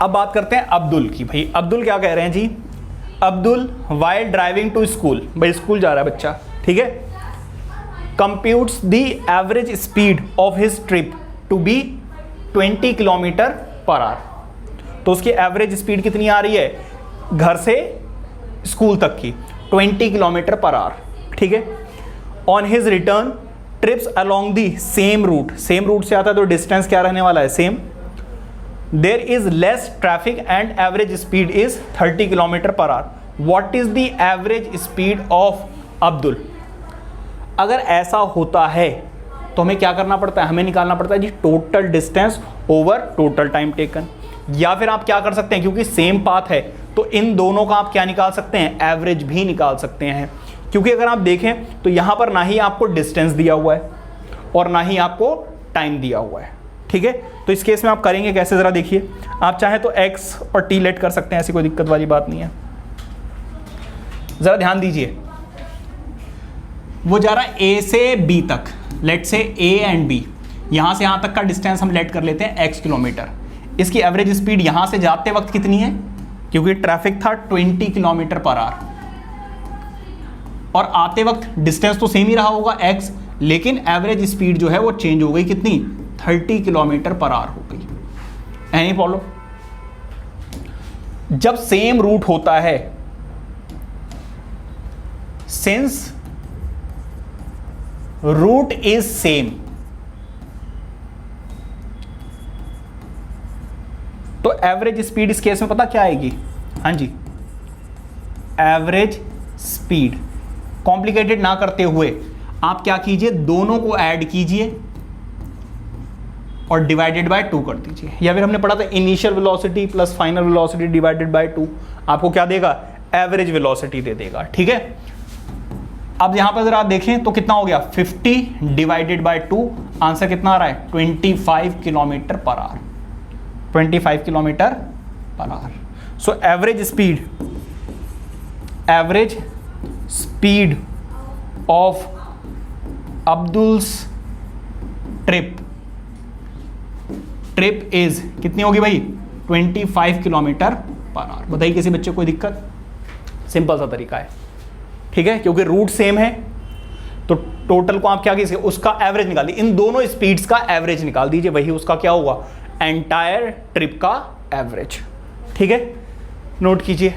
अब बात करते हैं अब्दुल की। भाई अब्दुल क्या कह रहे हैं जी, Abdul while driving to school, भाई स्कूल जा रहा है बच्चा, ठीक है, computes the average speed of his trip to be 20 kilometre per hour. तो उसकी एवरेज स्पीड कितनी आ रही है घर से स्कूल तक की, 20 किलोमीटर पर आवर, ठीक है। On his return trips along the same route, same route से आता है तो डिस्टेंस क्या रहने वाला है, same. There is less traffic and average speed is 30 kilometre per hour. What is the average speed of Abdul. अगर ऐसा होता है तो हमें क्या करना पड़ता है, हमें निकालना पड़ता है जी total distance over total time taken. या फिर आप क्या कर सकते हैं, क्योंकि सेम पाथ है तो इन दोनों का आप क्या निकाल सकते हैं, एवरेज भी निकाल सकते हैं। क्योंकि अगर आप देखें तो यहां पर ना ही आपको डिस्टेंस दिया हुआ है और ना ही आपको टाइम दिया हुआ है, ठीक है। तो इस केस में आप करेंगे कैसे, जरा देखिए। आप चाहे तो एक्स और टी लेट कर सकते हैं, ऐसी कोई दिक्कत वाली बात नहीं है। जरा ध्यान दीजिए, वो जा रहा है ए से बी तक, लेट से ए एंड बी, यहां से यहां तक का डिस्टेंस हम लेट कर लेते हैं x किलोमीटर। इसकी एवरेज स्पीड यहां से जाते वक्त कितनी है, क्योंकि ट्रैफिक था 20 किलोमीटर पर आवर, और आते वक्त डिस्टेंस तो सेम ही रहा होगा x, लेकिन एवरेज स्पीड जो है वो चेंज हो गई, कितनी, 30 किलोमीटर पर आवर हो गई। Any problem. जब सेम रूट होता है, सिंस रूट इज सेम, तो एवरेज स्पीड इस केस में पता क्या आएगी, हाँ जी, एवरेज स्पीड। कॉम्प्लिकेटेड ना करते हुए आप क्या कीजिए, दोनों को ऐड कीजिए और डिवाइडेड बाय 2 कर दीजिए। या फिर हमने पढ़ा था initial velocity plus final velocity divided by 2, आपको क्या देगा, एवरेज वेलोसिटी दे देगा, ठीक है। अब यहां पर अगर आप देखें तो कितना हो गया, 50 डिवाइडेड बाय 2, आंसर कितना आ रहा है, 25 kilometre per hour, 25 kilometre per hour. So average speed of Abdul's trip is कितनी होगी भाई, 25 किलोमीटर पर आवर। बताइए किसी बच्चे को कोई दिक्कत, सिंपल सा तरीका है, ठीक है। क्योंकि रूट सेम है तो टोटल को आप क्या कीजिए, उसका एवरेज निकाल दीजिए, इन दोनों स्पीड्स का एवरेज निकाल दीजिए, वही उसका क्या होगा, एंटायर ट्रिप का एवरेज, ठीक है। नोट कीजिए।